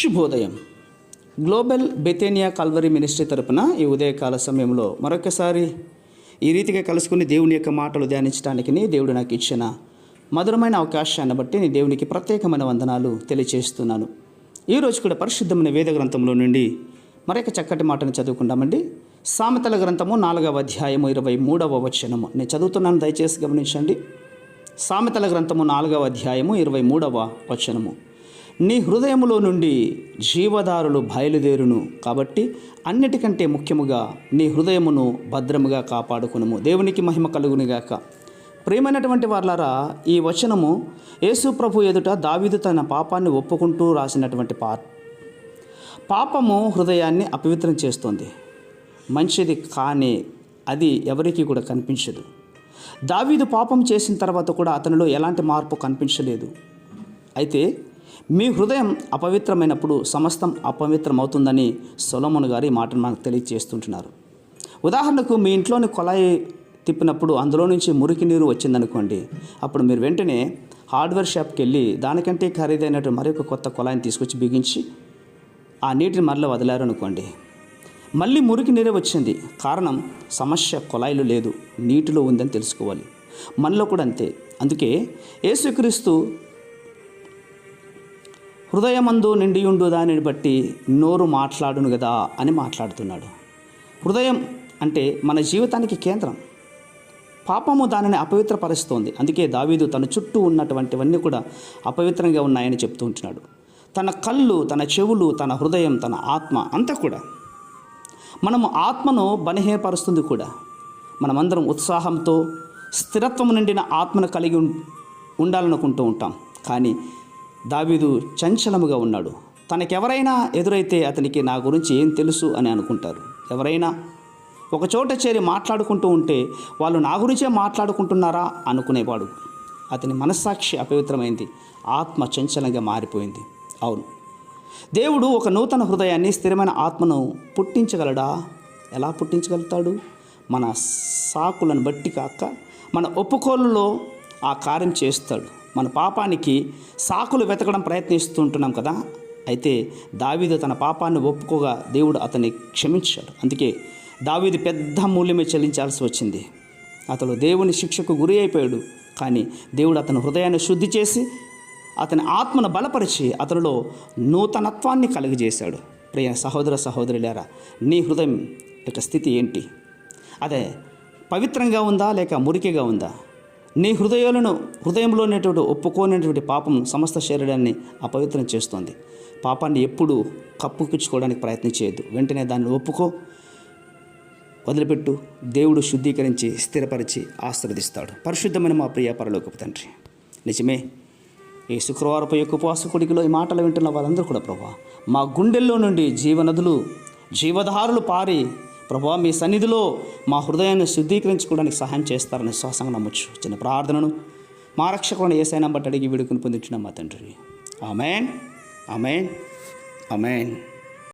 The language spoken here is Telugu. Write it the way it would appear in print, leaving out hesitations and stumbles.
శుభోదయం. గ్లోబల్ బెతేనియా కల్వరీ మినిస్ట్రీ తరపున ఈ ఉదయకాల సమయంలో మరొకసారి ఈ రీతిగా కలుసుకుని దేవుని యొక్క మాటలు ధ్యానించడానికి దేవుడు నాకు ఇచ్చిన మధురమైన అవకాశాన్ని బట్టి నేను దేవునికి ప్రత్యేకమైన వందనాలు తెలియజేస్తున్నాను. ఈరోజు కూడా పరిశుద్ధమైన వేద గ్రంథంలో నుండి మరొక చక్కటి మాటను చదువుకుందామండి. సామెతల గ్రంథము 4వ అధ్యాయము 23వ వచనము నేను చదువుతున్నాను, దయచేసి గమనించండి. సామెతల గ్రంథము 4వ అధ్యాయము 23వ వచనము. నీ హృదయములో నుండి జీవదారులు బయలుదేరును, కాబట్టి అన్నిటికంటే ముఖ్యముగా నీ హృదయమును భద్రముగా కాపాడుకునుము. దేవునికి మహిమ కలుగునుగాక. ప్రియమైనటువంటి వారలారా, ఈ వచనము యేసు ప్రభు ఎదుట దావీదు తన పాపాన్ని ఒప్పుకుంటూ రాసినటువంటి పాపము హృదయాన్ని అపవిత్రం చేస్తుంది. మంచిది కానీ అది ఎవరికీ కూడా కనిపించదు. దావీదు పాపం చేసిన తర్వాత కూడా అతనిలో ఎలాంటి మార్పు కనిపించలేదు. అయితే మీ హృదయం అపవిత్రమైనప్పుడు సమస్తం అపవిత్రమవుతుందని సొలొమోను గారు ఈ మాటను మనకు తెలియజేస్తుంటున్నారు. ఉదాహరణకు, మీ ఇంట్లోని కొలాయి తిప్పినప్పుడు అందులో నుంచి మురికి నీరు వచ్చిందనుకోండి, అప్పుడు మీరు వెంటనే హార్డ్వేర్ షాప్కి వెళ్ళి దానికంటే ఖరీదైనట్టు మరొక కొత్త కొలాయిని తీసుకొచ్చి బిగించి ఆ నీటిని మరల వదిలారు అనుకోండి, మళ్ళీ మురికి నీరే వచ్చింది. కారణం సమస్య కొలాయిలు లేదు, నీటిలో ఉందని తెలుసుకోవాలి. మనలో కూడా అంతే. అందుకే యేసుక్రీస్తు హృదయమందు నిండియుండు దానిని బట్టి నోరు మాట్లాడును కదా అని మాట్లాడుతున్నాడు. హృదయం అంటే మన జీవితానికి కేంద్రం. పాపము దానిని అపవిత్రపరుస్తోంది. అందుకే దావీదు తన చుట్టూ ఉన్నటువంటివన్నీ కూడా అపవిత్రంగా ఉన్నాయని చెప్తూ ఉంటున్నాడు. తన కళ్ళు, తన చెవులు, తన హృదయం, తన ఆత్మ అంతా కూడా. మనము ఆత్మను బలహీనపరుస్తుంది కూడా. మనమందరం ఉత్సాహంతో స్థిరత్వం నిండిన ఆత్మను కలిగి ఉండాలనుకుంటూ ఉంటాం. కానీ దావీదు చంచలముగా ఉన్నాడు. తనకెవరైనా ఎదురైతే అతనికి నా గురించి ఏం తెలుసు అని అనుకుంటారు. ఎవరైనా ఒక చోట చేరి మాట్లాడుకుంటూ ఉంటే వాళ్ళు నా గురించే మాట్లాడుకుంటున్నారా అనుకునేవాడు. అతని మనస్సాక్షి అపవిత్రమైంది, ఆత్మ చంచలంగా మారిపోయింది. అవును, దేవుడు ఒక నూతన హృదయాన్ని, స్థిరమైన ఆత్మను పుట్టించగలడా? ఎలా పుట్టించగలుగుతాడు? మన సాకులను బట్టి కాక మన ఒప్పుకోలులో ఆ కార్యం చేస్తాడు. మన పాపానికి సాకులు వెతకడం ప్రయత్నిస్తుంటున్నాం కదా. అయితే దావీదు తన పాపాన్ని ఒప్పుకోగా దేవుడు అతన్ని క్షమించాడు. అందుకే దావీదు పెద్ద మూల్యమే చెల్లించాల్సి వచ్చింది. అతడు దేవుని శిక్షకు గురి అయిపోయాడు. కానీ దేవుడు అతని హృదయాన్ని శుద్ధి చేసి అతని ఆత్మను బలపరిచి అతనిలో నూతనత్వాన్ని కలుగజేశాడు. ప్రియ సహోదర సహోదరులారా, నీ హృదయం యొక్క స్థితి ఏంటి? అదే పవిత్రంగా ఉందా లేక మురికిగా ఉందా? నీ హృదయంలో ఉన్నటువంటి ఒప్పుకోనటువంటి పాపం సమస్త శరీరాన్ని అపవిత్రం చేస్తుంది. పాపాన్ని ఎప్పుడు కప్పుకిచ్చుకోవడానికి ప్రయత్నం చేయొద్దు. వెంటనే దాన్ని ఒప్పుకో, వదిలిపెట్టు. దేవుడు శుద్ధీకరించి స్థిరపరిచి ఆశీర్వదిస్తాడు. పరిశుద్ధమైన మా ప్రియ పరలోకపు తండ్రి, నిజమే ఈ శుక్రవారపు యొక్క ఉపవాస కొడికలో ఈ మాటలు వింటున్న వాళ్ళందరూ కూడా ప్రభువా, మా గుండెల్లో నుండి జీవనదులు, జీవధారులు పారి ప్రభువా మీ సన్నిధిలో మా హృదయాన్ని శుద్ధీకరించుకోవడానికి సహాయం చేస్తారని విశ్వాసంగా నమ్మొచ్చు. చిన్న ప్రార్థనను మా రక్షకుని యేసయ్య బట్టి అడిగి వేడుకొని పొందుతున్నాం మా తండ్రి. ఆమేన్, ఆమేన్, ఆమేన్.